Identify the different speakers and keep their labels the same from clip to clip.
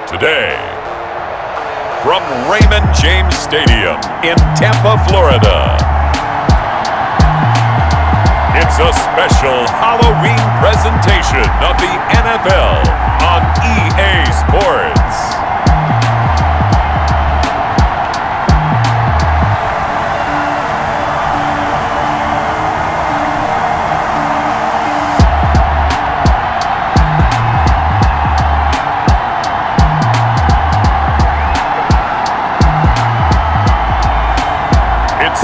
Speaker 1: Today, from Raymond James Stadium in Tampa, Florida, it's a special Halloween presentation of the NFL on EA Sports.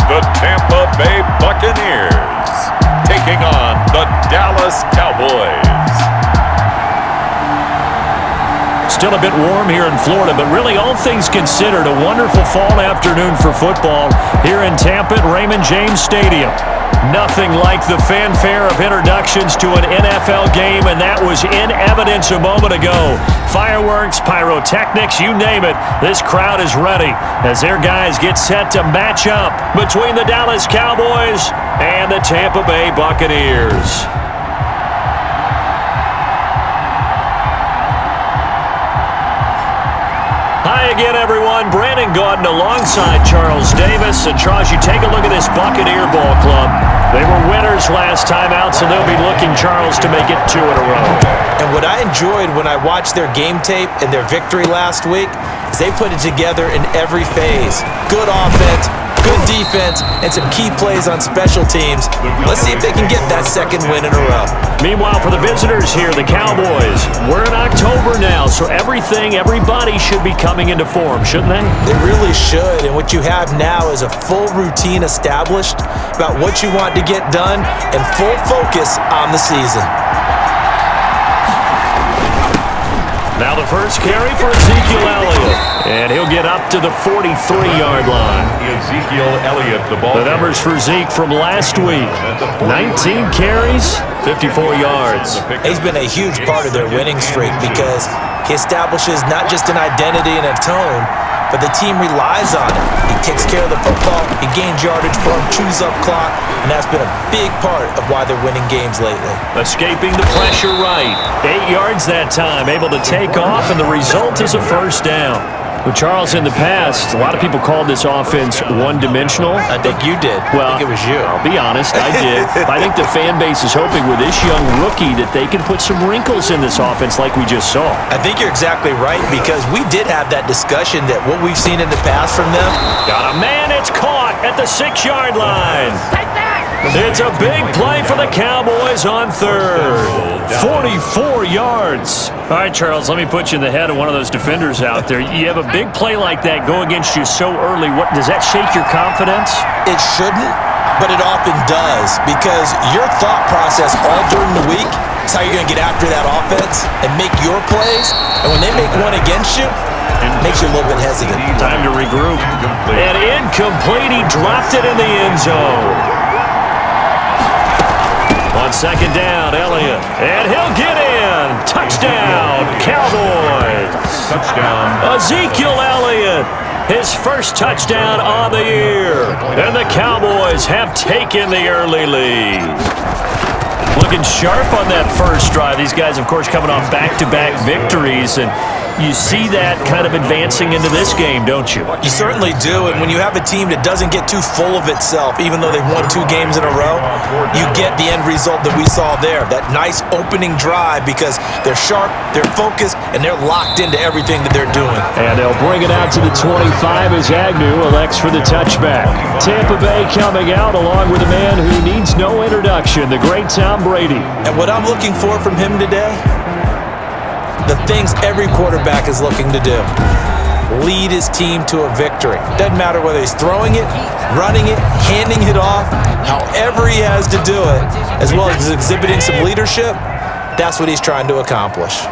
Speaker 1: The Tampa Bay Buccaneers taking on the Dallas Cowboys.
Speaker 2: Still a bit warm here in Florida, but really all things considered, a wonderful fall afternoon for football here in Tampa at Raymond James Stadium. Nothing like the fanfare of introductions to an NFL game, and that was in evidence a moment ago. Fireworks, pyrotechnics, you name it. This crowd is ready as their guys get set to match up between the Dallas Cowboys and the Tampa Bay Buccaneers. Hi again, everyone. Brandon Gaudin alongside Charles Davis. And Charles, you take a look at this Buccaneer ball club. They were winners last time out, so they'll be looking, Charles, to make it 2 in a row.
Speaker 3: And what I enjoyed when I watched their game tape and their victory last week is they put it together in every phase. Good offense, good defense, and some key plays on special teams. Let's see if they can get that second win in a row.
Speaker 2: Meanwhile, for the visitors here, the Cowboys, we're in October now, so everybody should be coming into form, shouldn't they?
Speaker 3: They really should, and what you have now is a full routine established about what you want to get done and full focus on the season.
Speaker 2: Now the first carry for Ezekiel Elliott, and he'll get up to the 43-yard line.
Speaker 1: Ezekiel Elliott, the ball.
Speaker 2: The numbers for Zeke from last week: 19 carries, 54 yards.
Speaker 3: He's been a huge part of their winning streak because he establishes not just an identity and a tone, but the team relies on it. He takes care of the football, he gains yardage for him, chews up clock, and that's been a big part of why they're winning games lately.
Speaker 2: Escaping the pressure right. 8 yards that time, able to take off, and the result is a first down. Well, Charles, in the past, a lot of people called this offense one-dimensional.
Speaker 3: I think you did.
Speaker 2: Well,
Speaker 3: I think it was you.
Speaker 2: I'll be honest, I did. I think the fan base is hoping with this young rookie that they can put some wrinkles in this offense like we just saw.
Speaker 3: I think you're exactly right because we did have that discussion that what we've seen in the past from them.
Speaker 2: Got a man, it's caught at the 6-yard line. It's a big play for the Cowboys on third. 44 yards. All right, Charles, let me put you in the head of one of those defenders out there. You have a big play like that go against you so early. What does that shake your confidence?
Speaker 3: It shouldn't, but it often does because your thought process all during the week is how you're going to get after that offense and make your plays. And when they make one against you, it makes you a little bit hesitant.
Speaker 2: Time to regroup. And incomplete. He dropped it in the end zone. On second down, Elliott. And he'll get in. Touchdown, Cowboys.
Speaker 1: Touchdown.
Speaker 2: Ezekiel Elliott, his first touchdown on the year. And the Cowboys have taken the early lead. Looking sharp on that first drive. These guys, of course, coming off back-to-back victories, and you see that kind of advancing into this game, don't you?
Speaker 3: You certainly do, and when you have a team that doesn't get too full of itself, even though they've won 2 games in a row, you get the end result that we saw there, that nice opening drive because they're sharp, they're focused, and they're locked into everything that they're doing.
Speaker 2: And they'll bring it out to the 25 as Agnew elects for the touchback. Tampa Bay coming out along with a man who needs no introduction, the great Tom Brady.
Speaker 3: And what I'm looking for from him today, the things every quarterback is looking to do. Lead his team to a victory. Doesn't matter whether he's throwing it, running it, handing it off, however he has to do it, as well as exhibiting some leadership, that's what he's trying to accomplish.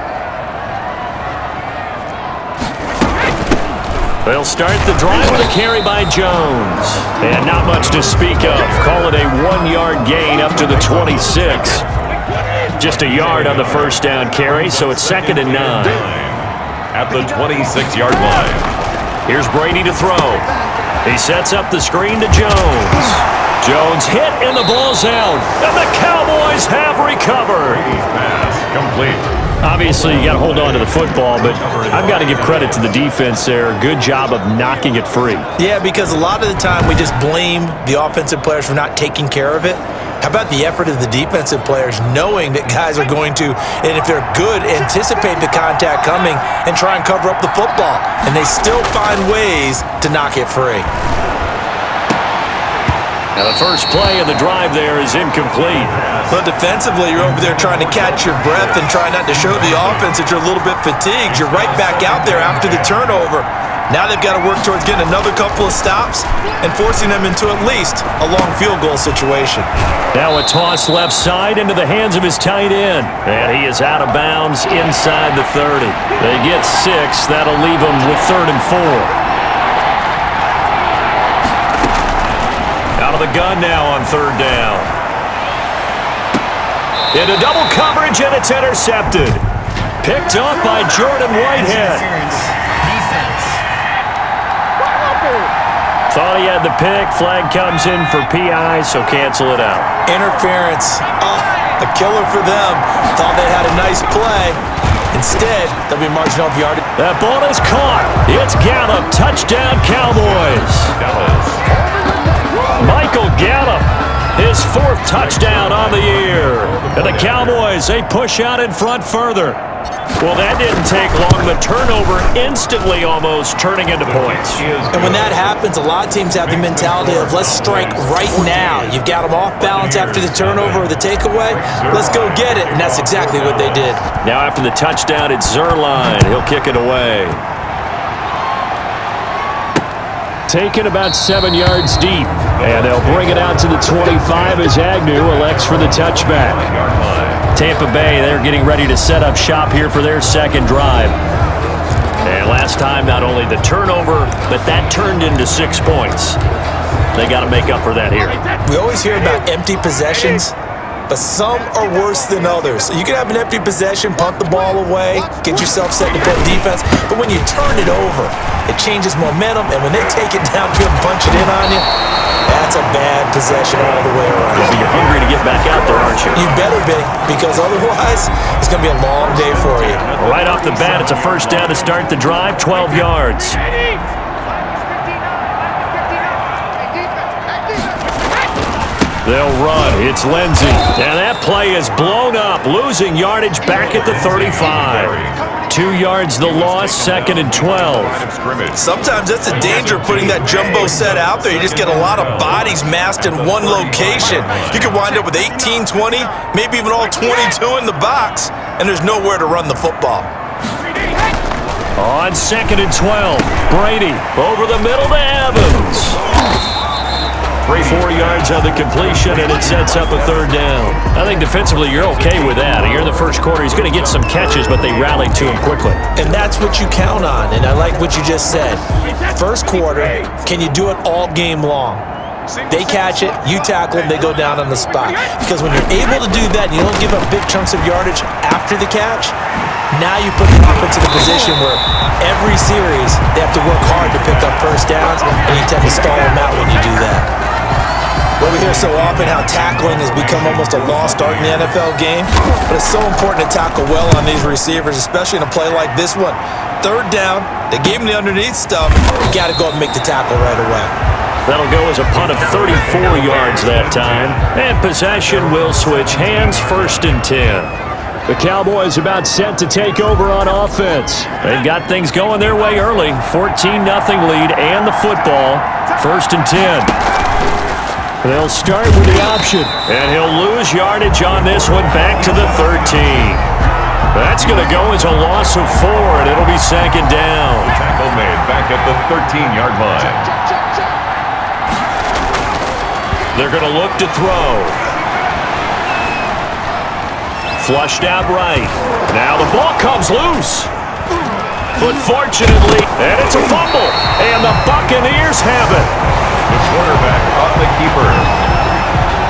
Speaker 2: They'll start the drive with a carry by Jones. And not much to speak of. Call it a 1-yard gain up to the 26. Just a yard on the first down carry, so it's 2nd and 9.
Speaker 1: At the 26-yard line.
Speaker 2: Here's Brady to throw. He sets up the screen to Jones. Jones hit and the ball's out. And the Cowboys have recovered.
Speaker 1: Brady's pass complete.
Speaker 2: Obviously, you got to hold on to the football, but I've got to give credit to the defense there. Good job of knocking it free.
Speaker 3: Yeah, because a lot of the time we just blame the offensive players for not taking care of it. How about the effort of the defensive players knowing that guys are going to, and if they're good, anticipate the contact coming and try and cover up the football, and they still find ways to knock it free.
Speaker 2: Now the first play of the drive there is incomplete.
Speaker 3: But defensively, you're over there trying to catch your breath and try not to show the offense that you're a little bit fatigued. You're right back out there after the turnover. Now they've got to work towards getting another couple of stops and forcing them into at least a long field goal situation.
Speaker 2: Now a toss left side into the hands of his tight end. And he is out of bounds inside the 30. They get 6. That'll leave them with 3rd and 4. Out of the gun now on 3rd down. Into double coverage, and it's intercepted. Picked up by Jordan Whitehead. Thought he had the pick. Flag comes in for PI, so cancel it out.
Speaker 3: Interference. Oh, a killer for them. Thought they had a nice play. Instead, they'll be marching off yardage.
Speaker 2: That ball is caught. It's Gallup. Touchdown, Cowboys. Michael Gallup, his 4th touchdown on the year. And the Cowboys, they push out in front further. Well, that didn't take long. The turnover instantly almost turning into points.
Speaker 3: And when that happens, a lot of teams have the mentality of let's strike right now. You've got them off balance after the turnover or the takeaway. Let's go get it. And that's exactly what they did.
Speaker 2: Now after the touchdown, it's Zerline. He'll kick it away. Taken about 7 yards deep. And they'll bring it out to the 25 as Agnew elects for the touchback. Tampa Bay, they're getting ready to set up shop here for their 2nd drive. And last time, not only the turnover, but that turned into 6 points. They got to make up for that here.
Speaker 3: We always hear about empty possessions, but some are worse than others. You can have an empty possession, punt the ball away, get yourself set to play defense, but when you turn it over, it changes momentum, and when they take it downfield and punch it in on you, that's a bad possession all the way around.
Speaker 2: Yeah, but you're hungry to get back out there, aren't you?
Speaker 3: You better be, because otherwise, it's going to be a long day for you.
Speaker 2: Right off the bat, it's a 1st down to start the drive, 12 yards. They'll run. It's Lindsey. And that play is blown up, losing yardage back at the 35. 2 yards the loss, 2nd and 12.
Speaker 3: Sometimes that's the danger of putting that jumbo set out there. You just get a lot of bodies massed in one location. You could wind up with 18, 20, maybe even all 22 in the box, and there's nowhere to run the football.
Speaker 2: On 2nd and 12, Brady over the middle to Evans. 4 yards on the completion, and it sets up a 3rd down. I think defensively you're okay with that. Here in the 1st quarter, he's going to get some catches, but they rallied to him quickly.
Speaker 3: And that's what you count on, and I like what you just said. 1st quarter, can you do it all game long? They catch it, you tackle them, they go down on the spot. Because when you're able to do that and you don't give up big chunks of yardage after the catch, now you put the offense in a position where every series they have to work hard to pick up 1st downs, and you tend to stall them out when you do that. Well, we hear so often how tackling has become almost a lost art in the NFL game, but it's so important to tackle well on these receivers, especially in a play like this one. 3rd down, they gave him the underneath stuff. You got to go and make the tackle right away.
Speaker 2: That'll go as a punt of 34 yards that time, and possession will switch hands, 1st and 10. The Cowboys about set to take over on offense. They've got things going their way early. 14-0 lead and the football. 1st and 10. They'll start with the option, and he'll lose yardage on this one back to the 13. That's going to go as a loss of 4, and it'll be 2nd down.
Speaker 1: Tackle made back at the 13-yard line.
Speaker 2: They're going to look to throw. Flushed out right. Now the ball comes loose. But fortunately, and it's a fumble, and the Buccaneers have it.
Speaker 1: The quarterback on the keeper.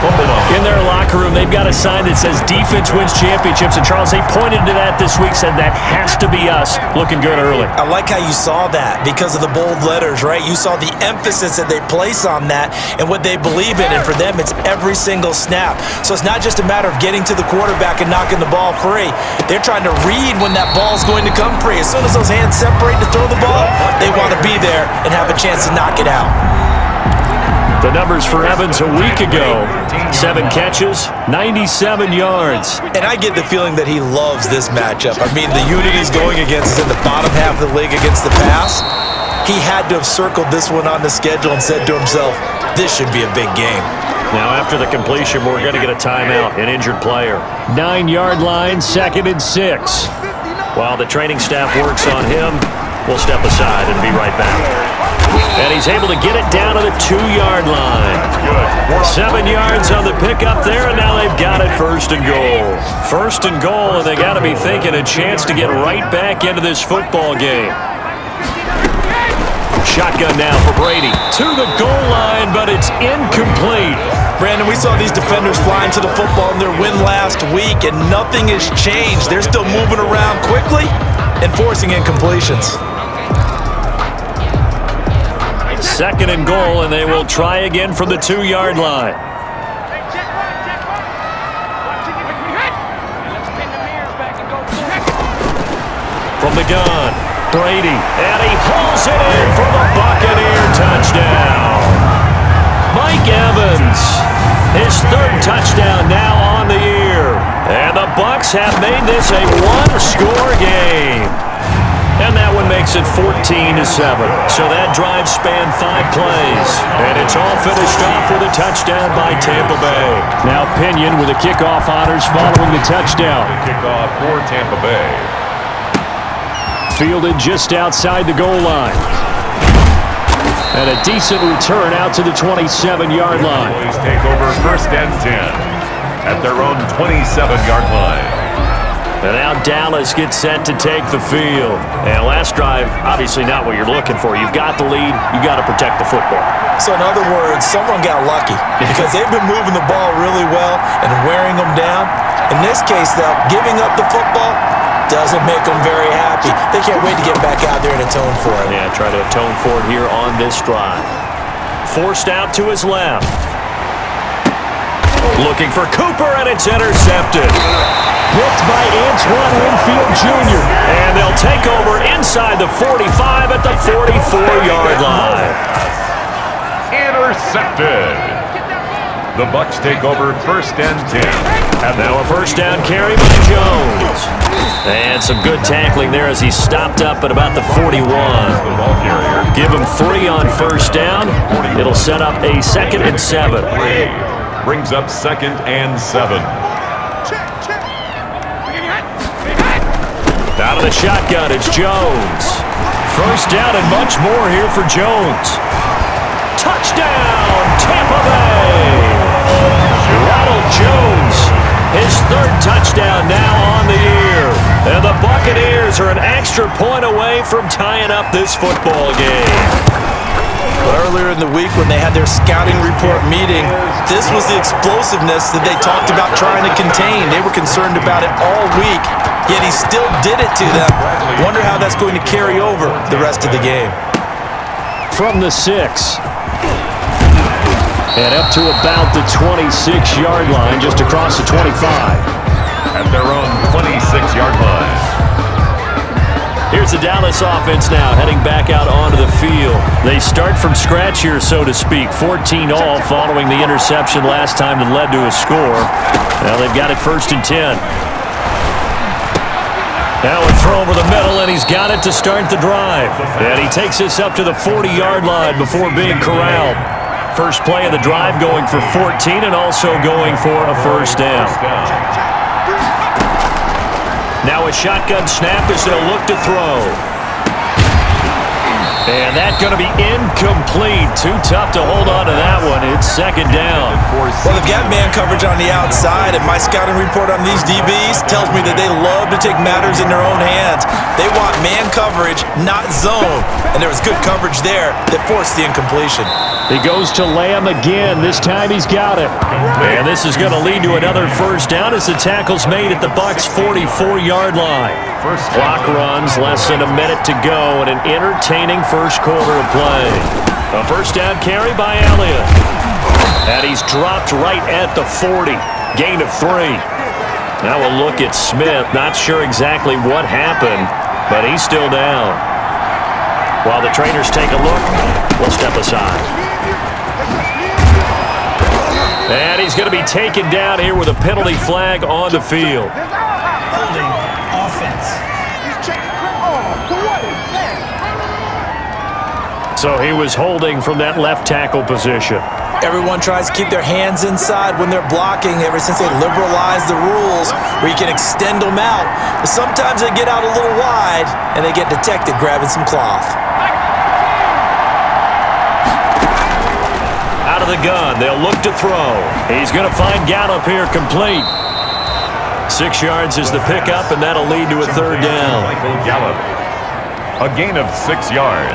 Speaker 2: In their locker room, they've got a sign that says defense wins championships. And, Charles, they pointed to that this week, said that has to be us. Looking good early.
Speaker 3: I like how you saw that because of the bold letters, right? You saw the emphasis that they place on that and what they believe in. And for them, it's every single snap. So it's not just a matter of getting to the quarterback and knocking the ball free. They're trying to read when that ball's going to come free. As soon as those hands separate to throw the ball, they want to be there and have a chance to knock it out.
Speaker 2: The numbers for Evans a week ago: 7 catches, 97 yards.
Speaker 3: And I get the feeling that he loves this matchup. I mean, the unit he's going against is in the bottom half of the league against the pass. He had to have circled this one on the schedule and said to himself, this should be a big game.
Speaker 2: Now, after the completion, we're going to get a timeout, an injured player. 9-yard line, 2nd and 6. While the training staff works on him, we'll step aside and be right back. And he's able to get it down to the 2-yard line. 7 yards on the pickup there, and now they've got it 1st and goal. 1st and goal, and they got to be thinking a chance to get right back into this football game. Shotgun now for Brady. To the goal line, but it's incomplete.
Speaker 3: Brandon, we saw these defenders flying to the football in their win last week, and nothing has changed. They're still moving around quickly and forcing incompletions.
Speaker 2: 2nd and goal, and they will try again from the 2-yard line. From the gun, Brady, and he hauls it in for the Buccaneer touchdown. Mike Evans, his 3rd touchdown now on the year. And the Bucs have made this a one-score game. And that one makes it 14-7. So that drive spanned 5 plays. And it's all finished off with a touchdown by Tampa Bay. Now Pinion with the kickoff honors following the touchdown.
Speaker 1: Kickoff for Tampa Bay.
Speaker 2: Fielded just outside the goal line. And a decent return out to the 27-yard line.
Speaker 1: Boys take over 1st and 10 at their own 27-yard line.
Speaker 2: And now Dallas gets set to take the field. And last drive, obviously not what you're looking for. You've got the lead. You've got to protect the football.
Speaker 3: So in other words, someone got lucky because they've been moving the ball really well and wearing them down. In this case, though, giving up the football doesn't make them very happy. They can't wait to get back out there and atone for it.
Speaker 2: Yeah, try to atone for it here on this drive. Forced out to his left. Looking for Cooper, and it's intercepted. Picked by Antoine Winfield Jr. And they'll take over inside the 45 at the 44-yard line.
Speaker 1: Intercepted. The Bucs take over 1st and 10.
Speaker 2: And now a 1st down carry by Jones. And some good tackling there as he stopped up at about the 41.
Speaker 1: The ball carrier.
Speaker 2: Give him 3 on 1st down. It'll set up a 2nd and 7.
Speaker 1: Brings up 2nd and 7.
Speaker 2: Out of the shotgun, it's Jones. 1st down and much more here for Jones. Touchdown, Tampa Bay! Ronald Jones, his 3rd touchdown now on the year. And the Buccaneers are an extra point away from tying up this football game.
Speaker 3: But earlier in the week when they had their scouting report meeting, this was the explosiveness that they talked about trying to contain. They were concerned about it all week, yet he still did it to them. Wonder how that's going to carry over the rest of the game.
Speaker 2: From the 6. And up to about the 26-yard line, just across the 25.
Speaker 1: At their own 26-yard line.
Speaker 2: Here's the Dallas offense now, heading back out onto the field. They start from scratch here, so to speak. 14 all following the interception last time that led to a score. Now they've got it 1st and 10. Now a throw over the middle, and he's got it to start the drive. And he takes this up to the 40-yard line before being corralled. First play of the drive going for 14 and also going for a 1st down. Now a shotgun snap as they'll look to throw. And that's going to be incomplete. Too tough to hold on to that one. It's second down.
Speaker 3: Well, they've got man coverage on the outside, and my scouting report on these DBs tells me that they love to take matters in their own hands. They want man coverage, not zone. And there was good coverage there that forced the incompletion.
Speaker 2: He goes to Lamb again. This time he's got it. And this is going to lead to another first down as the tackle's made at the Bucs' 44-yard line. Clock runs, less than a minute to go, and an entertaining first quarter of play. A first down carry by Elliott. And he's dropped right at the 40. Gain of 3. Now we'll look at Smith. Not sure exactly what happened, but he's still down. While the trainers take a look, we'll step aside. And he's going to be taken down here with a penalty flag on the field.
Speaker 4: Holding offense.
Speaker 2: So he was holding from that left tackle position.
Speaker 3: Everyone tries to keep their hands inside when they're blocking ever since they liberalized the rules where you can extend them out. But sometimes they get out a little wide and they get detected grabbing some cloth.
Speaker 2: Out of the gun, they'll look to throw. He's going to find Gallup here complete. 6 yards is the pickup, and that'll lead to a third down.
Speaker 1: Michael Gallup. A gain of 6 yards.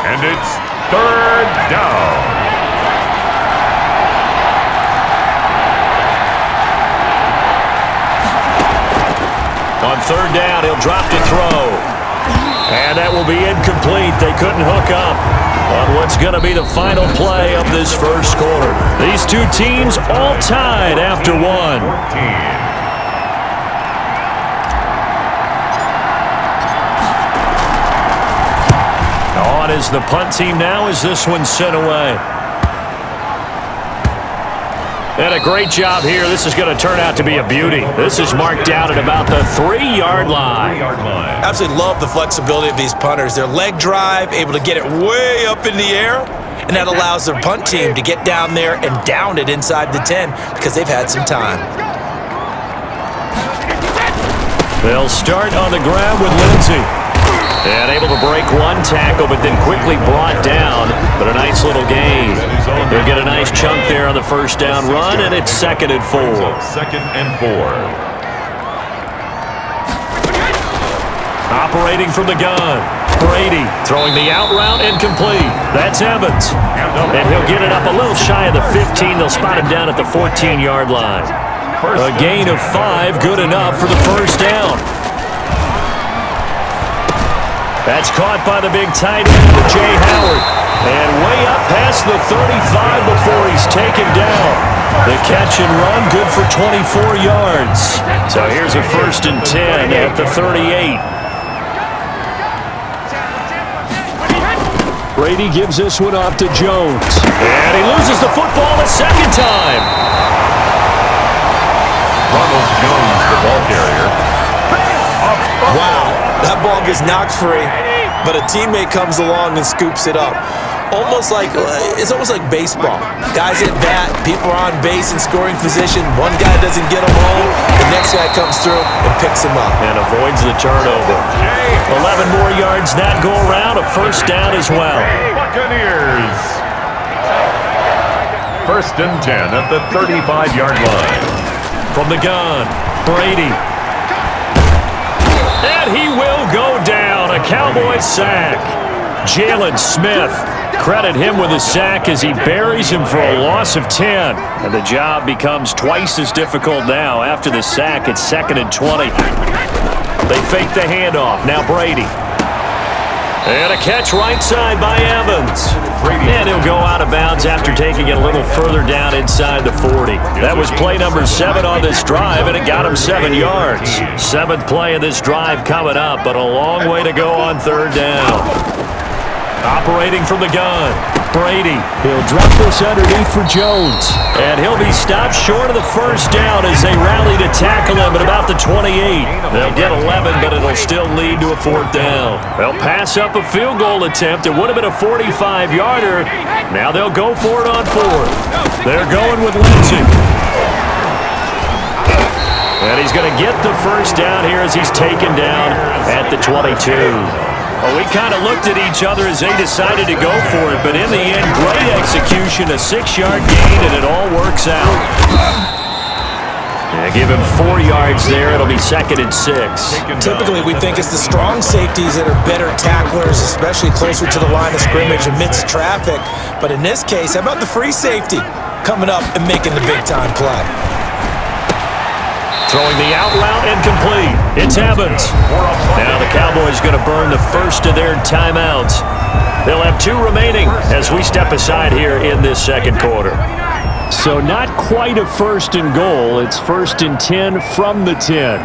Speaker 1: And it's third down.
Speaker 2: On third down, he'll drop to throw. And that will be incomplete. They couldn't hook up on what's going to be the final play of this first quarter. These two teams all tied after one. On is the punt team now as this one's sent away. And a great job here. This is going to turn out to be a beauty. This is marked out at about the 3-yard line.
Speaker 3: Absolutely love the flexibility of these punters. Their leg drive, able to get it way up in the air, and that allows their punt team to get down there and down it inside the 10 because they've had some time.
Speaker 2: They'll start on the ground with Lindsey. And able to break one tackle, but then quickly brought down. But a nice little gain. They'll get a nice chunk there on the first down run, and it's 2nd and 4.
Speaker 1: 2nd and 4.
Speaker 2: Operating from the gun. Brady throwing the out route incomplete. That's Evans. And he'll get it up a little shy of the 15. They'll spot him down at the 14-yard line. A gain of 5, good enough for the first down. That's caught by the big tight end, Jay Howard. And way up past the 35 before he's taken down. The catch and run, good for 24 yards. So here's a 1st and 10 at the 38. Brady gives this one off to Jones. And he loses the football a second time.
Speaker 1: Ronald Jones, the ball carrier.
Speaker 3: Wow, that ball gets knocked free, but a teammate comes along and scoops it up. It's almost like baseball. Guys at bat, people are on base in scoring position. One guy doesn't get him home, the next guy comes through and picks him up.
Speaker 2: And avoids the turnover. 11 more yards that go around, a first down as well.
Speaker 1: Buccaneers. 1st and 10 at the 35-yard line.
Speaker 2: From the gun, Brady. And he will go down. A Cowboy sack. Jalen Smith. Credit him with a sack as he buries him for a loss of 10. And the job becomes twice as difficult now. After the sack, it's 2nd and 20. They fake the handoff. Now Brady. And a catch right side by Evans. And he'll go out of bounds after taking it a little further down inside the 40. That was play number 7 on this drive, and it got him 7 yards. 7th play of this drive coming up, but a long way to go on third down. Operating from the gun, Brady. He'll drop this underneath for Jones. And he'll be stopped short of the first down as they rally to tackle him at about the 28. They'll get 11, but it'll still lead to a 4th down. They'll pass up a field goal attempt. It would have been a 45-yarder. Now they'll go for it on 4th. They're going with Lindsey. And he's going to get the first down here as he's taken down at the 22. Well, we kind of looked at each other as they decided to go for it, but in the end, great execution, a 6-yard gain, and it all works out. Yeah, give him 4 yards there. It'll be 2nd and 6.
Speaker 3: Typically, we think it's the strong safeties that are better tacklers, especially closer to the line of scrimmage amidst traffic. But in this case, how about the free safety coming up and making the big-time play?
Speaker 2: Throwing the out route incomplete. It's Evans. Now the Cowboys going to burn the first of their timeouts. They'll have 2 remaining as we step aside here in this second quarter. So not quite a 1st and goal. It's 1st and 10 from the 10.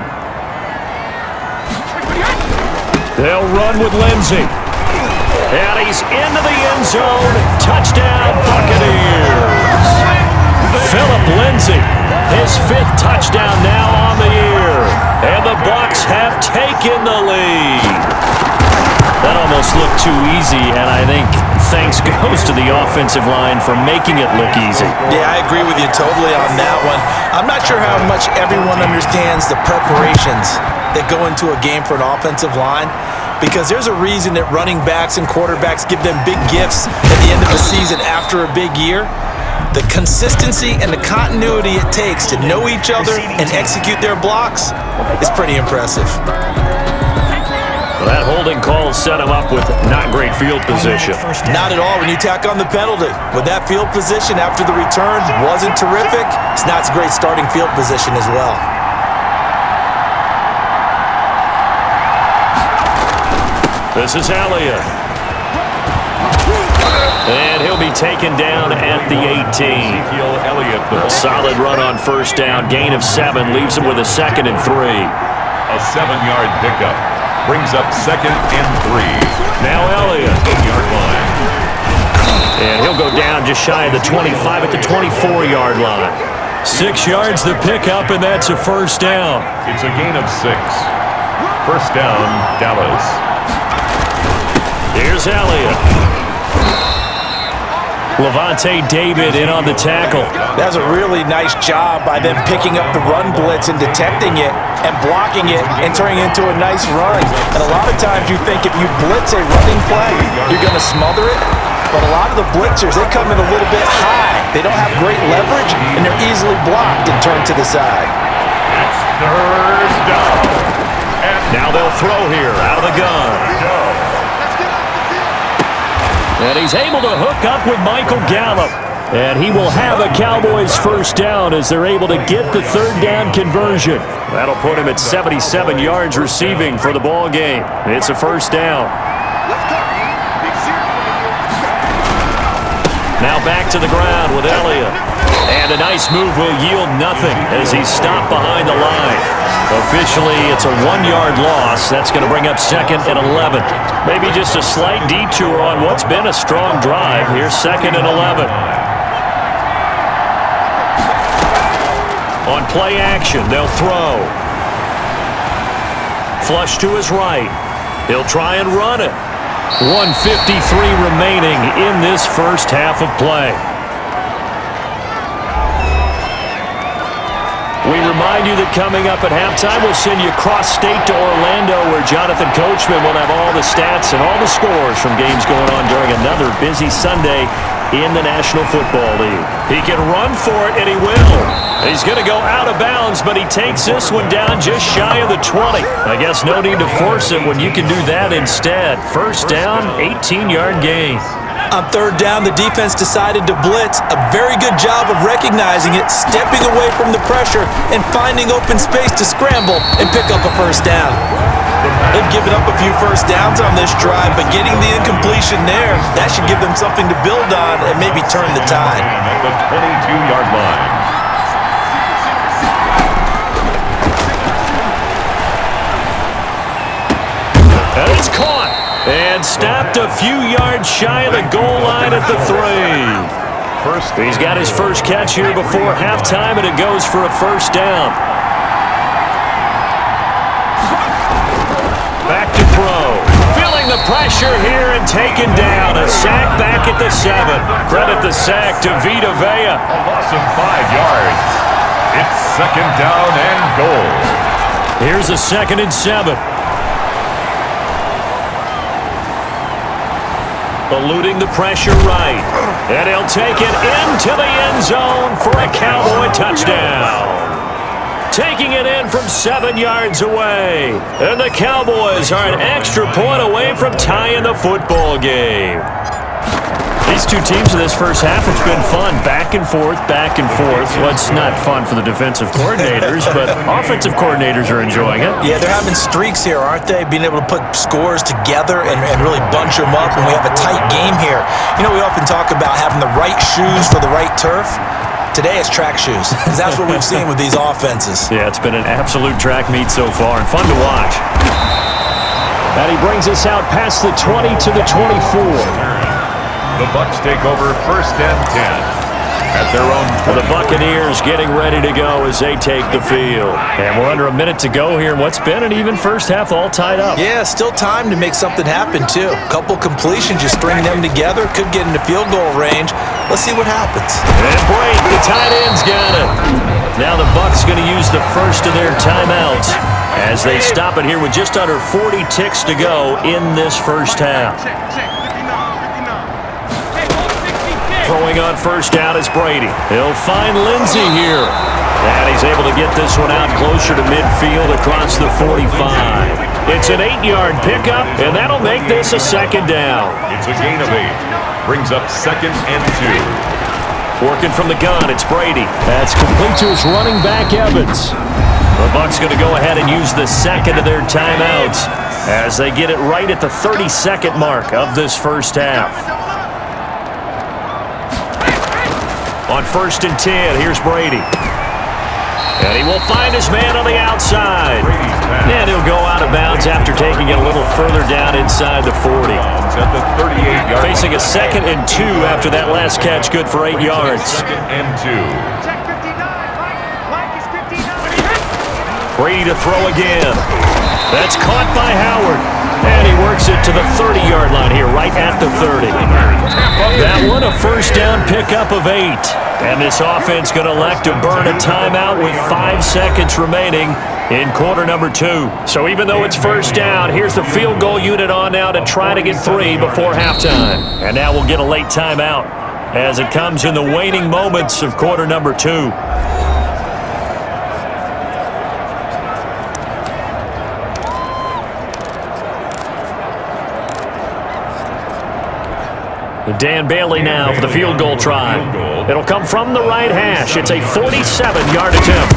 Speaker 2: They'll run with Lindsey. And he's into the end zone. Touchdown, Buccaneers. Phillip Lindsay, his 5th touchdown now on the year. And the Bucs have taken the lead. That almost looked too easy, and I think thanks goes to the offensive line for making it look easy.
Speaker 3: Yeah, I agree with you totally on that one. I'm not sure how much everyone understands the preparations that go into a game for an offensive line, because there's a reason that running backs and quarterbacks give them big gifts at the end of the season after a big year. The consistency and the continuity it takes to know each other and execute their blocks is pretty impressive.
Speaker 2: Well, that holding call set him up with not great field position.
Speaker 3: Not at all when you tack on the penalty. With that field position after the return wasn't terrific, it's not a great starting field position as well.
Speaker 2: This is Elliott. And he'll be taken down at the 18. Solid run on 1st down. Gain of 7 leaves him with a 2nd and 3.
Speaker 1: A 7-yard pickup brings up 2nd and 3.
Speaker 2: Now Elliott.
Speaker 1: 8-yard line.
Speaker 2: And he'll go down just shy of the 25 at the 24-yard line. 6 yards the pickup, and that's a 1st down.
Speaker 1: It's a gain of 6. 1st down, Dallas.
Speaker 2: Here's Elliott. Levante David in on the tackle.
Speaker 3: That's a really nice job by them picking up the run blitz and detecting it and blocking it and turning it into a nice run. And a lot of times you think if you blitz a running play, you're going to smother it. But a lot of the blitzers, they come in a little bit high. They don't have great leverage, and they're easily blocked and turned to the side.
Speaker 1: It's 3rd down.
Speaker 2: Now they'll throw here out of the gun. And he's able to hook up with Michael Gallup. And he will have a Cowboys 1st down as they're able to get the 3rd down conversion. That'll put him at 77 yards receiving for the ball game. It's a 1st down. Now back to the ground with Elliott. And a nice move will yield nothing as he's stopped behind the line. Officially, it's a 1-yard loss. That's going to bring up 2nd and 11. Maybe just a slight detour on what's been a strong drive. Here's 2nd and 11. On play action, they'll throw. Flush to his right. He'll try and run it. 1:53 remaining in this 1st half of play. We remind you that coming up at halftime, we'll send you cross-state to Orlando, where Jonathan Coachman will have all the stats and all the scores from games going on during another busy Sunday in the National Football League. He can run for it, and he will. He's going to go out of bounds, but he takes this one down just shy of the 20. I guess no need to force it when you can do that instead. 1st down, 18-yard gain.
Speaker 3: On 3rd down, the defense decided to blitz. A very good job of recognizing it, stepping away from the pressure, and finding open space to scramble and pick up a 1st down. They've given up a few 1st downs on this drive, but getting the incompletion there, that should give them something to build on and maybe turn the tide.
Speaker 1: At the 22-yard line.
Speaker 2: And it's caught. And stopped a few yards shy of the goal line at the 3. He's got his first catch here before halftime, and it goes for a 1st down. Back to throw. Feeling the pressure here and taken down. A sack back at the 7. Credit the sack to Vita Vea.
Speaker 1: A loss of 5 yards. It's 2nd down and goal.
Speaker 2: Here's a 2nd and 7. eluding the pressure right. And he'll take it into the end zone for a Cowboy touchdown. Taking it in from 7 yards away. And the Cowboys are an extra point away from tying the football game. These two teams in this first half, it's been fun. Back and forth, back and forth. Well, it's not fun for the defensive coordinators, but offensive coordinators are enjoying it.
Speaker 3: Yeah, they're having streaks here, aren't they? Being able to put scores together and really bunch them up, and we have a tight game here. You know, we often talk about having the right shoes for the right turf. Today it's track shoes, because that's what we've seen with these offenses.
Speaker 2: Yeah, it's been an absolute track meet so far, and fun to watch. And he brings us out past the 20 to the 24.
Speaker 1: The Bucs take over 1st and 10 at their own 20.
Speaker 2: The Buccaneers getting ready to go as they take the field. And we're under a minute to go here in what's been an even first half, all tied up.
Speaker 3: Yeah, still time to make something happen, too. A couple completions, just string them together. Could get into field goal range. Let's see what happens.
Speaker 2: And Brady, the tight end's got it. Now the Bucs going to use the first of their timeouts as they stop it here with just under 40 ticks to go in this first half. Throwing on first down is Brady. He'll find Lindsey here. And he's able to get this one out closer to midfield across the 45. It's an 8-yard pickup, and that'll make this a second down.
Speaker 1: It's a gain of 8. Brings up 2nd and 2.
Speaker 2: Working from the gun, it's Brady. That's complete to his running back, Evans. The Bucs going to go ahead and use the second of their timeouts as they get it right at the 30-second mark of this first half. On 1st and 10, here's Brady. And he will find his man on the outside. And he'll go out of bounds after taking it a little further down inside the 40.
Speaker 1: At the 38-yard line.
Speaker 2: Facing a 2nd and 2 after that last catch, good for 8 yards.
Speaker 1: 2nd and 2.
Speaker 2: Brady to throw again. That's caught by Howard. And he works it to the 30-yard line here, right at the 30. That one, a first down pickup of 8. And this offense going to elect to burn a timeout with 5 seconds remaining in quarter number 2. So even though it's first down, here's the field goal unit on now to try to get 3 before halftime. And now we'll get a late timeout as it comes in the waning moments of quarter number 2. Dan Bailey now for the field goal try. It'll come from the right hash. It's a 47-yard attempt.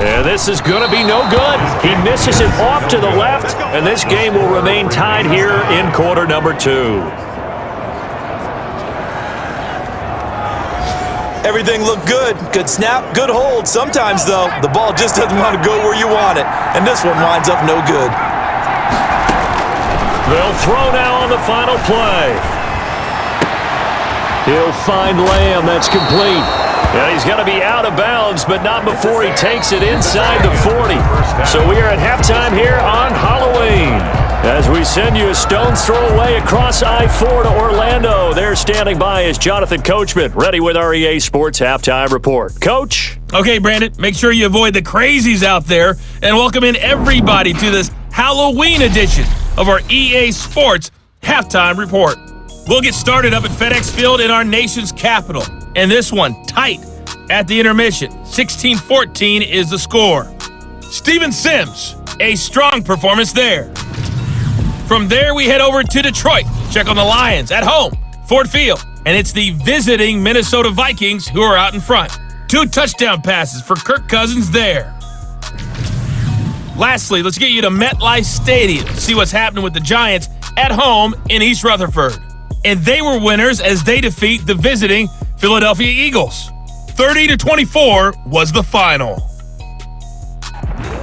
Speaker 2: And this is going to be no good. He misses it off to the left, and this game will remain tied here in quarter number 2.
Speaker 3: Everything looked good. Good snap, good hold. Sometimes, though, the ball just doesn't want to go where you want it, and this one winds up no good.
Speaker 2: They'll throw now on the final play. He'll find Lamb. That's complete. And he's going to be out of bounds, but not before he takes it inside the 40. So we are at halftime here on Halloween as we send you a stone's throw away across I-4 to Orlando. There standing by is Jonathan Coachman, ready with our EA Sports Halftime Report. Coach?
Speaker 5: Okay, Brandon, make sure you avoid the crazies out there and welcome in everybody to this Halloween edition of our EA Sports Halftime Report. We'll get started up at FedEx Field in our nation's capital. And this one, tight at the intermission. 16-14 is the score. Steven Sims, a strong performance there. From there, we head over to Detroit. Check on the Lions at home, Ford Field. And it's the visiting Minnesota Vikings who are out in front. 2 touchdown passes for Kirk Cousins there. Lastly, let's get you to MetLife Stadium. See what's happening with the Giants at home in East Rutherford. And they were winners as they defeat the visiting Philadelphia Eagles. 30-24 was the final.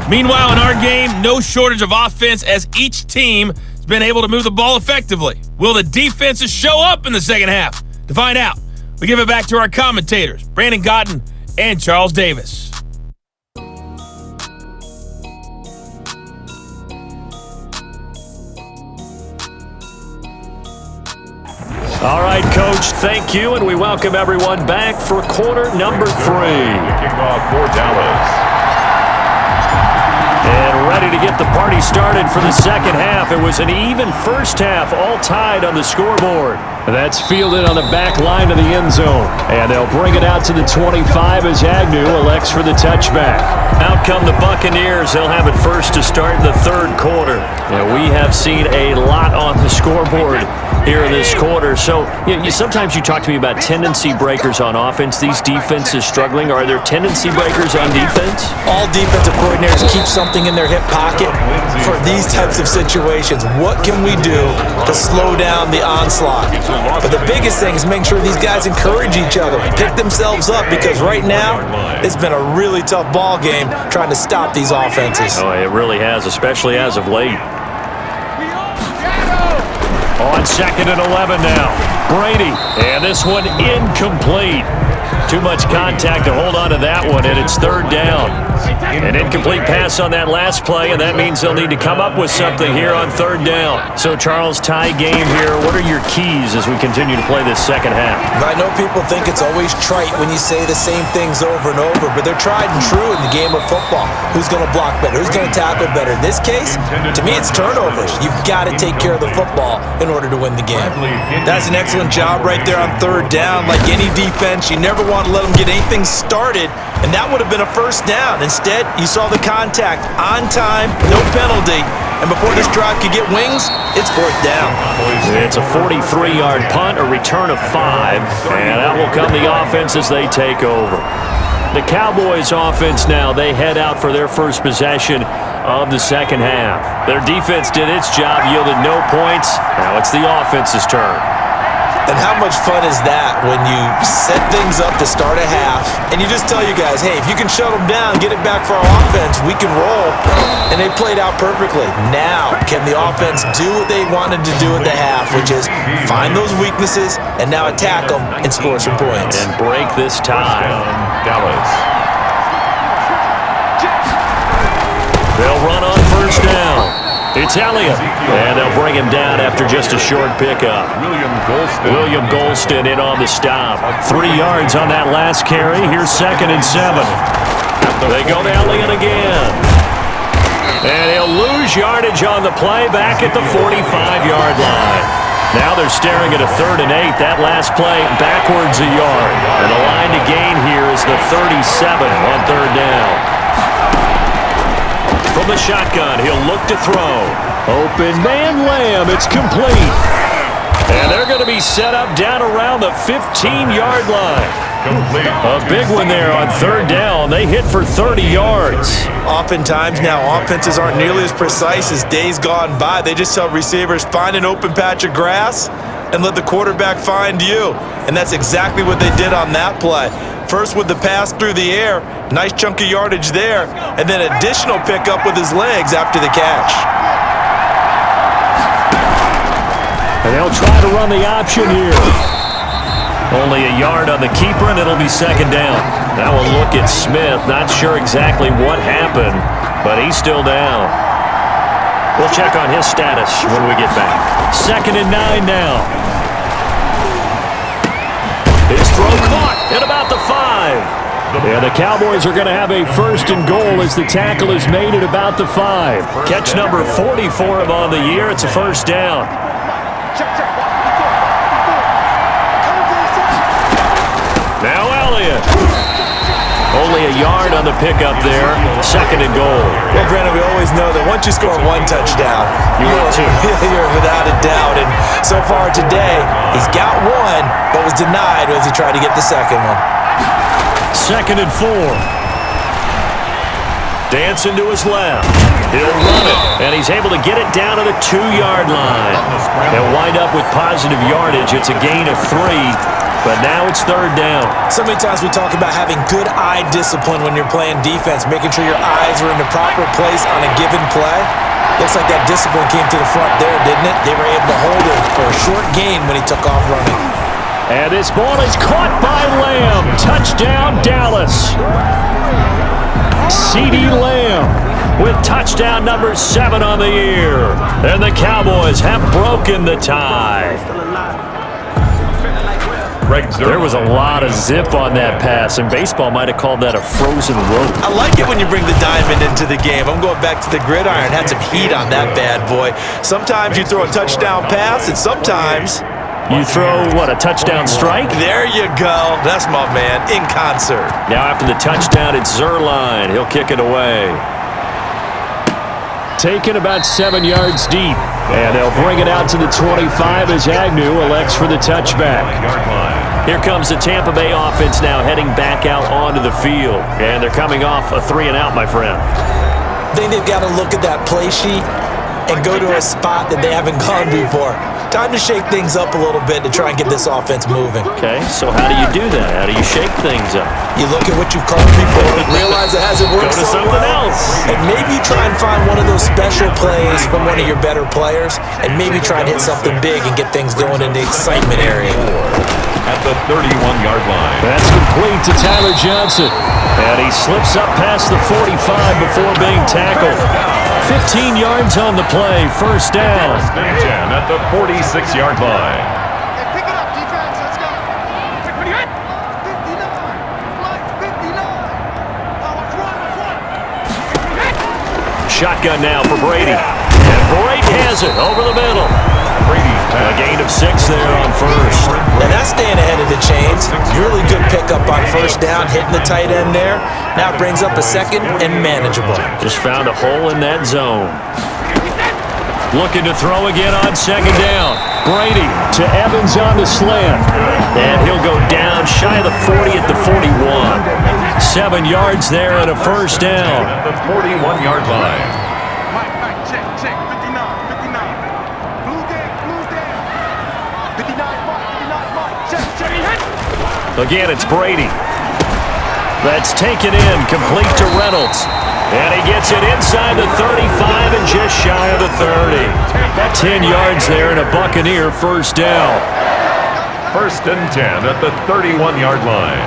Speaker 5: Meanwhile, in our game, no shortage of offense as each team has been able to move the ball effectively. Will the defenses show up in the second half? To find out, we give it back to our commentators, Brandon Cotton and Charles Davis.
Speaker 2: All right, Coach, thank you, and we welcome everyone back for quarter number 3.
Speaker 1: Kicking off for Dallas.
Speaker 2: And ready to get the party started for the second half. It was an even first half, all tied on the scoreboard. That's fielded on the back line of the end zone. And they'll bring it out to the 25 as Agnew elects for the touchback. Out come the Buccaneers. They'll have it first to start the third quarter. We have seen a lot on the scorebord here in this quarter. So sometimes you talk to me about tendency breakers on offense. These defenses struggling. Are there tendency breakers on defense?
Speaker 3: All defensive coordinators keep something in their hip pocket for these types of situations. What can we do to slow down the onslaught? But the biggest thing is making sure these guys encourage each other, pick themselves up, because right now it's been a really tough ball game trying to stop these offenses.
Speaker 2: Oh, it really has, especially as of late. On 2nd and 11 now. Brady, and this one incomplete. Too much contact to hold on to that one, and it's third down. An incomplete pass on that last play, and that means they'll need to come up with something here on third down. So, Charles, tie game here. What are your keys as we continue to play this second half?
Speaker 3: I know people think it's always trite when you say the same things over and over, but they're tried and true in the game of football. Who's going to block better? Who's going to tackle better? In this case, to me, it's turnovers. You've got to take care of the football in order to win the game.
Speaker 4: That's an excellent job right there on third down. Like any defense, you never want to let them get anything started, and that would have been a first down. Instead, you saw the contact on time, no penalty, and before this drive could get wings, it's fourth down.
Speaker 2: It's a 43-yard punt, a return of 5, and that will come the offense as they take over. The Cowboys offense now, they head out for their first possession of the second half. Their defense did its job, yielded no points. Now it's the offense's turn.
Speaker 3: And how much fun is that when you set things up to start a half and you just tell you guys, hey, if you can shut them down, get it back for our offense, we can roll. And they played out perfectly. Now, can the offense do what they wanted to do at the half, which is find those weaknesses and now attack them and score some points.
Speaker 2: And break this tie.
Speaker 1: Dallas.
Speaker 2: They'll run on first down. It's Elliott, and they'll bring him down after just a short pickup. William Golston in on the stop. 3 yards on that last carry. Here's 2nd and 7. They go to Elliott again. And he'll lose yardage on the play back at the 45-yard line. Now they're staring at a 3rd and 8. That last play backwards a yard. And the line to gain here is the 37 on third down. From the shotgun, he'll look to throw. Open man, Lamb, it's complete. And they're going to be set up down around the 15-yard line. A big one there on third down. They hit for 30 yards.
Speaker 3: Oftentimes now, offenses aren't nearly as precise as days gone by. They just tell receivers, find an open patch of grass and let the quarterback find you. And that's exactly what they did on that play. First with the pass through the air, nice chunk of yardage there, and then additional pickup with his legs after the catch.
Speaker 2: And they'll try to run the option here. Only a yard on the keeper, and it'll be second down. Now we'll look at Smith. Not sure exactly what happened, but he's still down. We'll check on his status when we get back. 2nd and 9 now. His throw caught at about the 5. Yeah, the Cowboys are going to have a 1st and goal as the tackle is made at about the 5. Catch number 40 for him on the year. It's a first down. Now Elliott. Only a yard on the pickup there. 2nd and goal.
Speaker 3: Well, Brandon, we always know that once you score one touchdown, you're without a doubt. And so far today, he's got one, but was denied as he tried to get the second one.
Speaker 2: 2nd and 4. Dancing to his left. He'll run it, and he's able to get it down to the 2-yard line. They'll wind up with positive yardage. It's a gain of 3. But now it's third down.
Speaker 3: So many times we talk about having good eye discipline when you're playing defense, making sure your eyes are in the proper place on a given play. Looks like that discipline came to the front there, didn't it? They were able to hold him for a short gain when he took off running.
Speaker 2: And this ball is caught by Lamb. Touchdown, Dallas. CeeDee Lamb with touchdown number 7 on the year. And the Cowboys have broken the tie. There was a lot of zip on that pass, and baseball might have called that a frozen rope.
Speaker 4: I like it when you bring the diamond into the game. I'm going back to the gridiron. Had some heat on that bad boy. Sometimes you throw a touchdown pass, and sometimes
Speaker 2: you throw, what, a touchdown strike?
Speaker 4: There you go. That's my man, in concert.
Speaker 2: Now after the touchdown, it's Zerline. He'll kick it away. Taken about 7 yards deep. And they'll bring it out to the 25 as Agnew elects for the touchback. Here comes the Tampa Bay offense now heading back out onto the field. And they're coming off a 3-and-out, my friend.
Speaker 3: I think they've got to look at that play sheet and go to a spot that they haven't gone before. Time to shake things up a little bit to try and get this offense moving.
Speaker 2: Okay, so how do you do that? How do you shake things up?
Speaker 3: You look at what you've called before, realize it hasn't worked
Speaker 2: Go to
Speaker 3: so
Speaker 2: something
Speaker 3: well,
Speaker 2: else.
Speaker 3: and maybe try and find one of those special plays from one of your better players, and maybe try and hit something big and get things going in the excitement area.
Speaker 1: At the 31-yard line.
Speaker 2: That's complete to Tyler Johnson. And he slips up past the 45 before being tackled. 15 yards on the play, first down.
Speaker 1: First and 10 at the 46-yard line.
Speaker 6: Pick it up, defense. Let's go. 59. Mike, 59. Let's run.
Speaker 2: Shotgun now for Brady. And Brady has it over the middle.
Speaker 1: Brady's
Speaker 2: A
Speaker 1: pass.
Speaker 2: gain of 6 there on first.
Speaker 3: Now that's staying ahead of the chains. Really good pickup on first down, hitting the tight end there. Now it brings up a second and manageable.
Speaker 2: Just found a hole in that zone. Looking to throw again on second down. Brady to Evans on the slant. And he'll go down shy of the 40 at the 41. 7 yards there and a first down.
Speaker 1: At the 41-yard line.
Speaker 6: Mike, check. 59. Blue down. 59, Mike. Check.
Speaker 2: Again, it's Brady. That's taken in, complete to Reynolds. And he gets it inside the 35 and just shy of the 30. 10 yards there and a Buccaneer first down.
Speaker 1: First and 10 at the 31-yard line.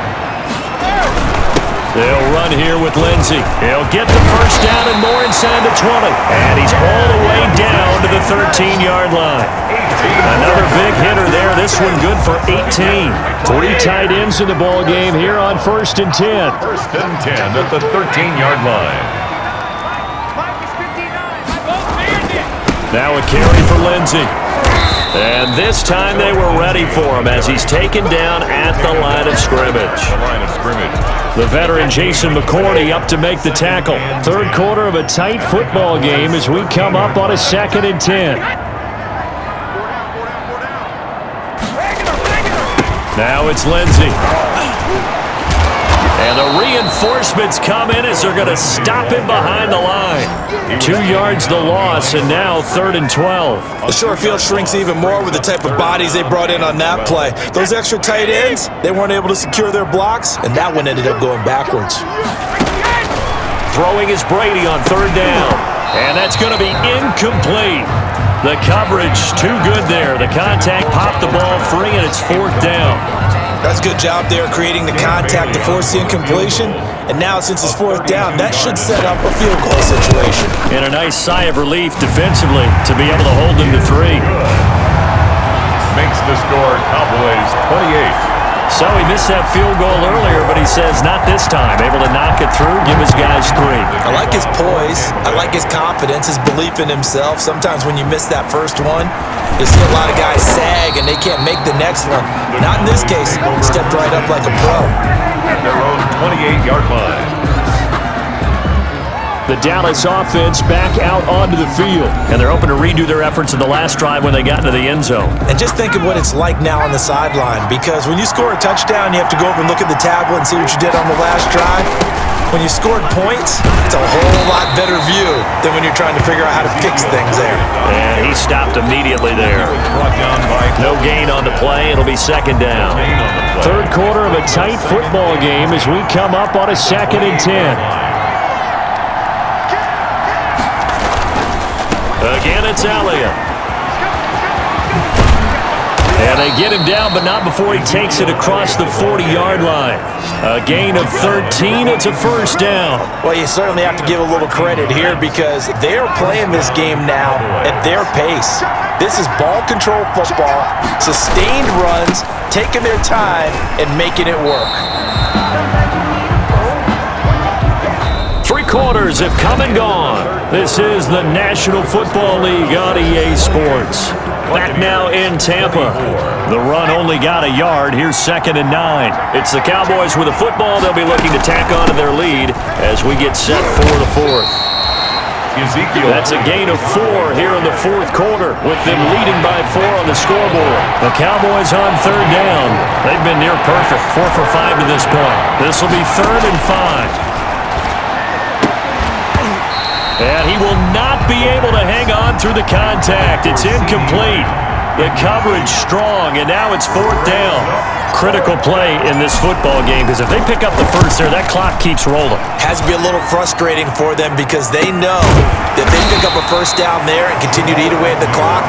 Speaker 2: They'll run here with Lindsey. He'll get the first down and more inside the 20. And he's all the way down to the 13-yard line. Another big hitter there. This one good for 18. 3 tight ends in the ball game here on first and 10.
Speaker 1: First and 10 at the 13-yard line.
Speaker 2: Now a carry for Lindsey. And this time they were ready for him as he's taken down at the line of scrimmage.
Speaker 1: The line of scrimmage.
Speaker 2: The veteran Jason McCourty up to make the tackle. Third quarter of a tight football game as we come up on a second and 10. Now it's Lindsey. And the reinforcements come in as they're going to stop him behind the line. 2 yards the loss, and now 3rd and 12.
Speaker 3: The short field shrinks even more with the type of bodies they brought in on that play. Those extra tight ends, they weren't able to secure their blocks, and that one ended up going backwards.
Speaker 2: Throwing is Brady on 3rd down. And that's going to be incomplete. The coverage too good there. The contact popped the ball free, and it's 4th down.
Speaker 3: That's a good job there creating the contact to force the incompletion. And now since it's 4th down, that should set up a field goal situation.
Speaker 2: And a nice sigh of relief defensively to be able to hold them to 3.
Speaker 1: Makes the score Cowboys 28.
Speaker 2: So he missed that field goal earlier, but he says not this time. Able to knock it through, give his guys 3.
Speaker 3: I like his poise. I like his confidence, his belief in himself. Sometimes when you miss that first one, you see a lot of guys sag and they can't make the next one. Not in this case. He stepped right up like a pro.
Speaker 1: At their own 28-yard line.
Speaker 2: The Dallas offense back out onto the field. And they're hoping to redo their efforts in the last drive when they got into the end zone.
Speaker 3: And just think of what it's like now on the sideline, because when you score a touchdown, you have to go over and look at the tablet and see what you did on the last drive. When you scored points, it's a whole lot better view than when you're trying to figure out how to fix things there.
Speaker 2: And he stopped immediately there.
Speaker 1: Brought down by
Speaker 2: No gain on the play. It'll be 2nd down. Third quarter of a tight football game as we come up on a 2nd and 10. Again, it's Elliott. And they get him down, but not before he takes it across the 40-yard line. A gain of 13. It's a first down.
Speaker 3: Well, you certainly have to give a little credit here because they're playing this game now at their pace. This is ball control football, sustained runs, taking their time, and making it work.
Speaker 2: 3 quarters have come and gone. This is the National Football League on EA Sports. Back now in Tampa. The run only got a yard. Here's 2nd and 9. It's the Cowboys with a football. They'll be looking to tack on to their lead as we get set for the 4th. That's a gain of 4 here in the 4th quarter with them leading by 4 on the scoreboard. The Cowboys on 3rd down. They've been near perfect, 4 for 5 to this point. This will be 3rd and 5. And he will not be able to hang on through the contact. It's incomplete. The coverage strong, and now it's 4th down. Critical play in this football game because if they pick up the first there, that clock keeps rolling.
Speaker 3: Has to be a little frustrating for them because they know that they pick up a first down there and continue to eat away at the clock,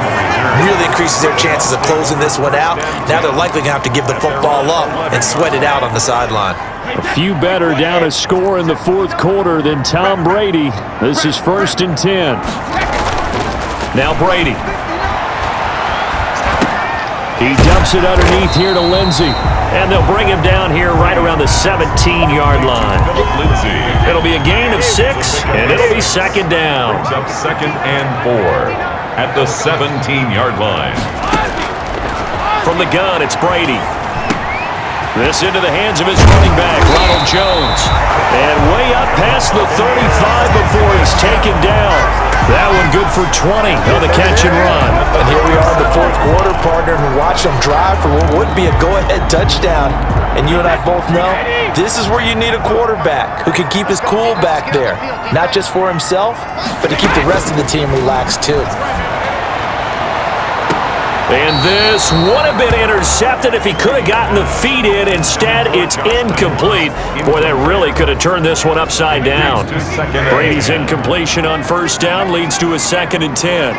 Speaker 3: really increases their chances of closing this one out. Now they're likely going to have to give the football up and sweat it out on the sideline.
Speaker 2: A few better down a score in the 4th quarter than Tom Brady. This is 1st and 10. Now Brady. He dumps it underneath here to Lindsey. And they'll bring him down here right around the 17-yard line. It'll be a gain of 6, and it'll be 2nd down.
Speaker 1: Brings up 2nd and 4 at the 17-yard line.
Speaker 2: From the gun, it's Brady. This into the hands of his running back, Ronald Jones. And way up past the 35 before he's taken down. That one good for 20 on the catch and run.
Speaker 3: And here we are in the 4th quarter, partner, and watch them drive for what would be a go-ahead touchdown. And you and I both know this is where you need a quarterback who can keep his cool back there. Not just for himself, but to keep the rest of the team relaxed too.
Speaker 2: And this would have been intercepted if he could have gotten the feet in. Instead, it's incomplete. Boy, that really could have turned this one upside down. Brady's incompletion on 1st down leads to a 2nd and 10.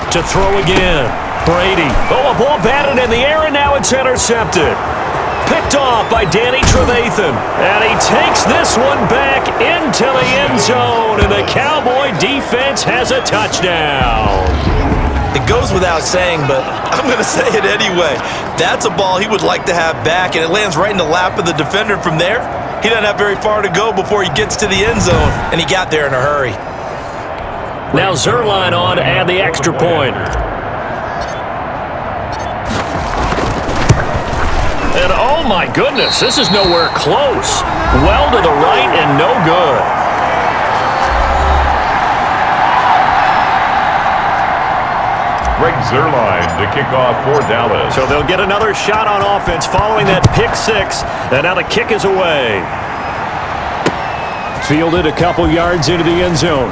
Speaker 2: To throw again. Brady. Oh, a ball batted in the air, and now it's intercepted. Picked off by Danny Trevathan. And he takes this one back into the end zone. And the Cowboy defense has a touchdown.
Speaker 4: It goes without saying, but I'm going to say it anyway. That's a ball he would like to have back, and it lands right in the lap of the defender from there. He doesn't have very far to go before he gets to the end zone, and he got there in a hurry.
Speaker 2: Now Zerline on to add the extra point. And oh my goodness, this is nowhere close. Well to the right and no good.
Speaker 1: Greg Zerline to kick off for Dallas.
Speaker 2: So they'll get another shot on offense following that pick 6. And now the kick is away. Fielded a couple yards into the end zone.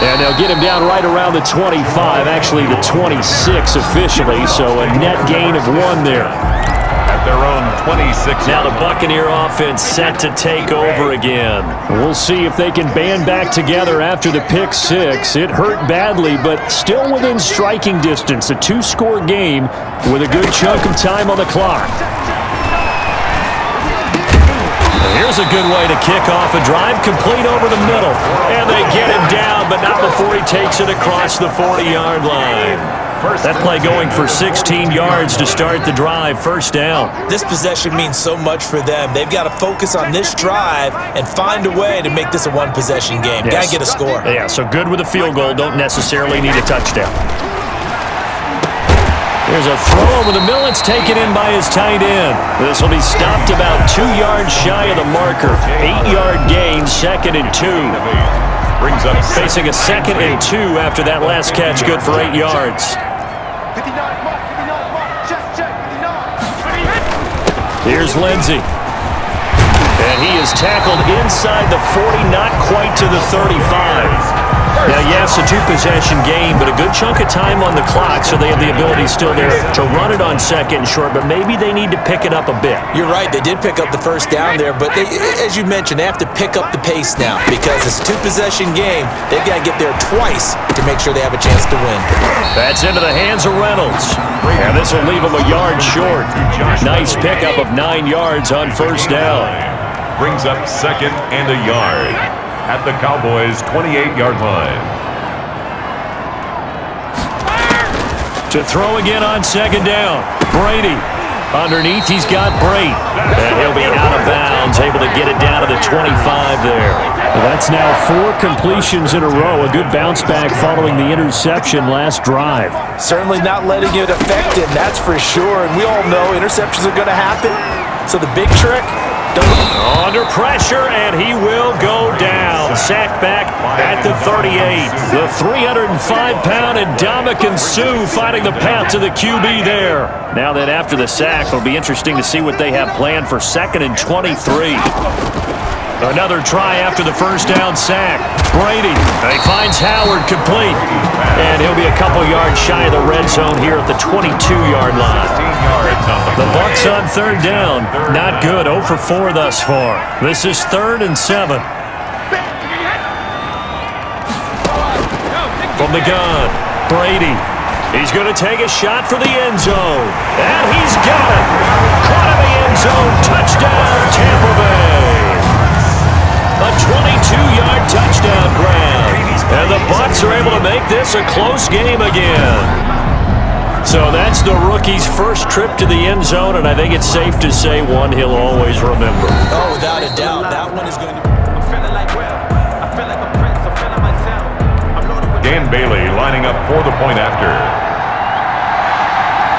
Speaker 2: And they'll get him down right around the 25, actually the 26 officially, so a net gain of 1 there.
Speaker 1: At their own 26.
Speaker 2: Now the Buccaneer offense set to take over again. We'll see if they can band back together after the pick 6. It hurt badly, but still within striking distance. A 2-score game with a good chunk of time on the clock. Here's a good way to kick off a drive, complete over the middle. And they get him down, but not before he takes it across the 40-yard line. That play going for 16 yards to start the drive, 1st down.
Speaker 3: This possession means so much for them. They've got to focus on this drive and find a way to make this a one-possession game.
Speaker 2: Yes.
Speaker 3: Got to get a score.
Speaker 2: Yeah, so good with a field goal. Don't necessarily need a touchdown. There's a throw over the middle. It's taken in by his tight end. This will be stopped about 2 yards shy of the marker. 8-yard gain, 2nd and 2.
Speaker 1: Brings up
Speaker 2: Facing a 2nd and 2 after that last catch, good for 8 yards.
Speaker 6: 59, mark, 59, mark, check, 59.
Speaker 2: Here's Lindsey. And he is tackled inside the 40, not quite to the 35. Now, yes, a two-possession game, but a good chunk of time on the clock, so they have the ability still there to run it on second and short, but maybe they need to pick it up a bit.
Speaker 3: You're right. They did pick up the first down there, but as you mentioned, they have to pick up the pace now because it's a two-possession game. They've got to get there twice to make sure they have a chance to win.
Speaker 2: That's into the hands of Reynolds. And this will leave them a yard short. Nice pickup of 9 yards on first down.
Speaker 1: Brings up second and a yard at the Cowboys' 28-yard line.
Speaker 2: To throw again on second down. Brady. Underneath, he's got Brate. And he'll be out of bounds, able to get it down to the 25 there.
Speaker 7: Well, that's now 4 completions in a row. A good bounce back following the interception last drive.
Speaker 3: Certainly not letting it affect him, that's for sure. And we all know interceptions are going to happen. So the big trick,
Speaker 2: under pressure, and he will go down. Sacked back at the 38. The 305-pound Ndamukong Suh finding the path to the QB there. Now that after the sack, it'll be interesting to see what they have planned for 2nd and 23. Another try after the first down sack. Brady, he finds Howard complete. And he'll be a couple yards shy of the red zone here at the 22-yard line. The Bucs on third down. Not good. 0 for 4 thus far. This is 3rd and 7. From the gun, Brady. He's going to take a shot for the end zone. And he's got it. Caught in the end zone. Touchdown, Tampa Bay. A 22-yard touchdown grab. And the Bucs are able to make this a close game again. So that's the rookie's first trip to the end zone, and I think it's safe to say one he'll always remember.
Speaker 3: oh, without a doubt, that one is going to be...
Speaker 1: Dan Bailey lining up for the point after.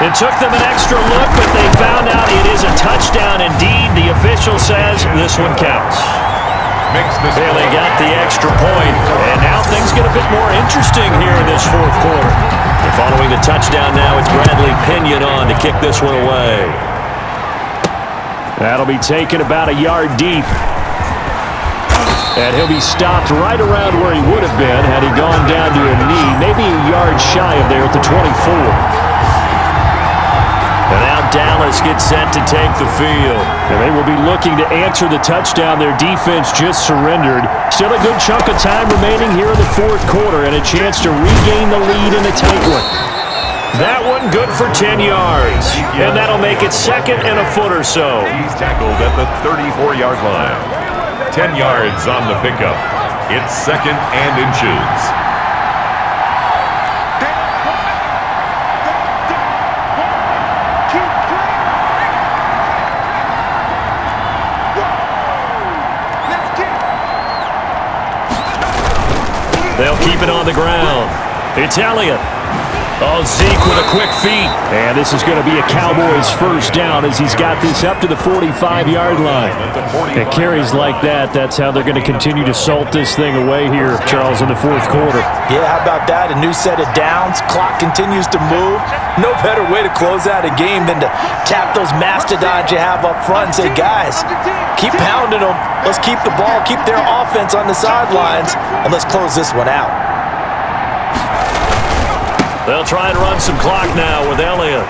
Speaker 2: It took them an extra look, but they found out it is a touchdown indeed. The official says this one counts. Bailey got the extra point, and now things get a bit more interesting here in this 4th quarter. And following the touchdown now, it's Bradley Pinion on to kick this one away.
Speaker 7: That'll be taken about a yard deep. And he'll be stopped right around where he would have been had he gone down to a knee, maybe a yard shy of there at the 24.
Speaker 2: And now Dallas gets set to take the field.
Speaker 7: And they will be looking to answer the touchdown their defense just surrendered. Still a good chunk of time remaining here in the 4th quarter and a chance to regain the lead in a tight one.
Speaker 2: That one good for 10 yards. And that'll make it 2nd and a foot or so.
Speaker 1: He's tackled at the 34-yard line. 10 yards on the pickup. It's 2nd and inches.
Speaker 2: They'll keep it on the ground. It's Elliott. Oh, Zeke with a quick feed.
Speaker 7: And this is going to be a Cowboys first down as he's got this up to the 45-yard line. And carries like that, that's how they're going to continue to salt this thing away here, Charles, in the 4th quarter.
Speaker 3: Yeah, how about that? A new set of downs. Clock continues to move. No better way to close out a game than to tap those mastodons you have up front and say, guys, keep pounding them. Let's keep the ball, keep their offense on the sidelines, and let's close this one out.
Speaker 2: They'll try and run some clock now with Elliott.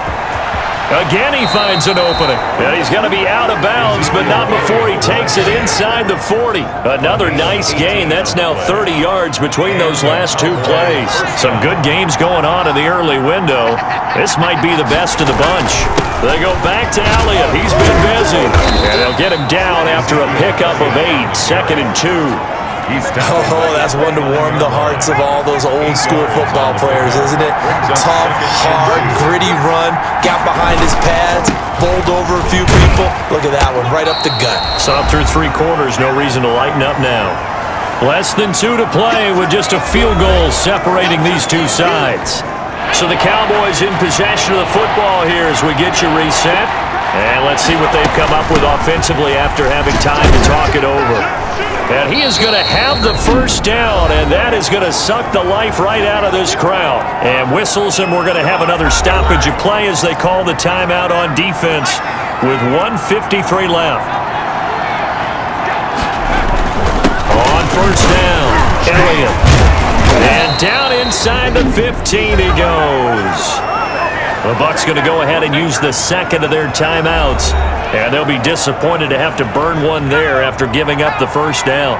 Speaker 2: Again, he finds an opening. And he's going to be out of bounds, but not before he takes it inside the 40. Another nice gain. That's now 30 yards between those last 2 plays. Some good games going on in the early window. This might be the best of the bunch. They go back to Elliott. He's been busy. And they'll get him down after a pickup of 8. 2nd and 2.
Speaker 3: Oh, that's one to warm the hearts of all those old school football players, isn't it? Tough, hard, gritty run, got behind his pads, bowled over a few people. Look at that one, right up the gut.
Speaker 2: Saw through 3 quarters, no reason to lighten up now. Less than 2 to play with just a field goal separating these 2 sides. So the Cowboys in possession of the football here as we get you reset. And let's see what they've come up with offensively after having time to talk it over. And he is going to have the first down, and that is going to suck the life right out of this crowd. And whistles, and we're going to have another stoppage of play as they call the timeout on defense with 1:53 left. On first down, Elliott. Down inside the 15 he goes. The Bucs going to go ahead and use the second of their timeouts. And they'll be disappointed to have to burn one there after giving up the first down.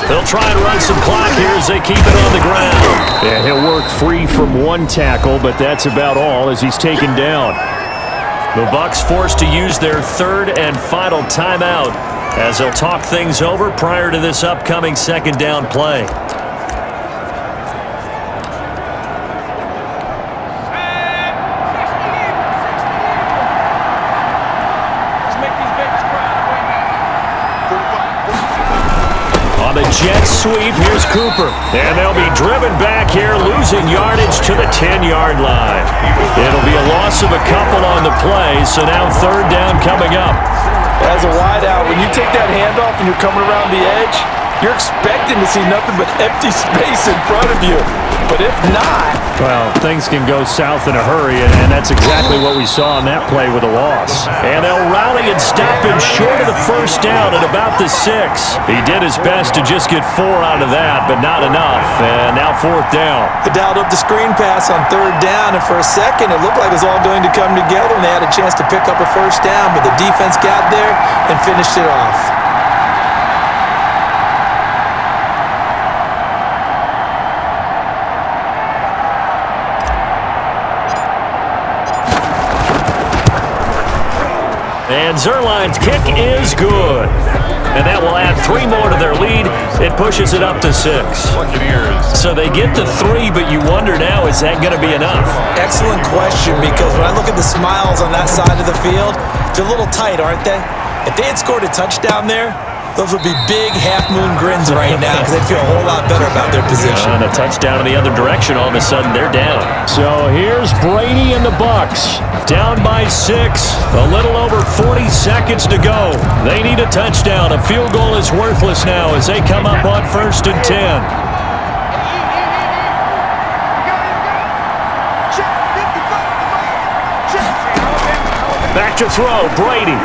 Speaker 2: They'll try and run some clock here as they keep it on the ground.
Speaker 7: Yeah, he'll work free from one tackle, but that's about all as he's taken down.
Speaker 2: The Bucs forced to use their third and final timeout as they'll talk things over prior to this upcoming second down play. On the jet sweep, here's Cooper. And they'll be driven back here, losing yardage to the 10-yard line. It'll be a loss of a couple on the play, so now third down coming up.
Speaker 3: As a wideout, when you take that handoff and you're coming around the edge, you're expecting to see nothing but empty space in front of you. But if not...
Speaker 7: Well, things can go south in a hurry, and that's exactly what we saw on that play with a loss.
Speaker 2: And they'll rally and stop him short of the first down at about the 6. He did his best to just get 4 out of that, but not enough. And now fourth down.
Speaker 3: They dialed up the screen pass on third down, and for a second it looked like it was all going to come together, and they had a chance to pick up a first down, but the defense got there and finished it off.
Speaker 2: And Zerline's kick is good. And that will add 3 more to their lead. It pushes it up to 6. So they get the 3, but you wonder now, is that going to be enough?
Speaker 3: Excellent question, because when I look at the smiles on that side of the field, they're a little tight, aren't they? If they had scored a touchdown there, those would be big half-moon grins right now because they'd feel a whole lot better about their position.
Speaker 2: And a touchdown in the other direction, all of a sudden they're down.
Speaker 7: So here's Brady and the Bucs.
Speaker 2: Down by 6, a little over 40 seconds to go. They need a touchdown. A field goal is worthless now as they come up on 1st and 10. Back to throw, Brady.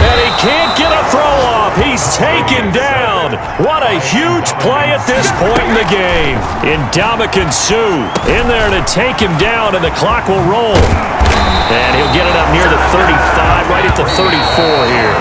Speaker 2: And he can't get a throw off. He's taken down. What a huge play at this point in the game. Ndamukong Suh in there to take him down, and the clock will roll. And he'll get it up near the 35, right at the 34 here.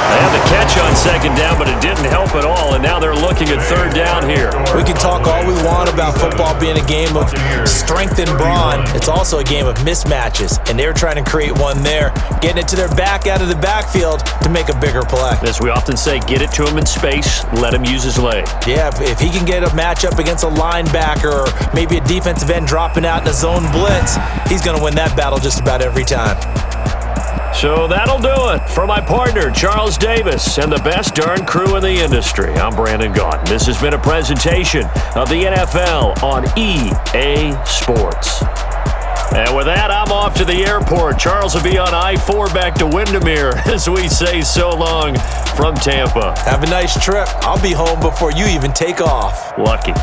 Speaker 2: They had the catch on second down, but it didn't help at all, and now they're looking at third down here.
Speaker 3: We can talk all we want about football being a game of strength and brawn. It's also a game of mismatches, and they're trying to create one there, getting it to their back out of the backfield to make a bigger play.
Speaker 2: As we often say, get it to him in space, let him use his leg.
Speaker 3: Yeah, if he can get a matchup against a linebacker or maybe a defensive end dropping out in a zone blitz, he's going to win that battle just about every time.
Speaker 2: So that'll do it. For my partner, Charles Davis, and the best darn crew in the industry, I'm Brandon Gaunt. This has been a presentation of the NFL on EA Sports. And with that, I'm off to the airport. Charles will be on I-4 back to Windermere as we say so long from Tampa.
Speaker 3: Have a nice trip. I'll be home before you even take off.
Speaker 2: Lucky.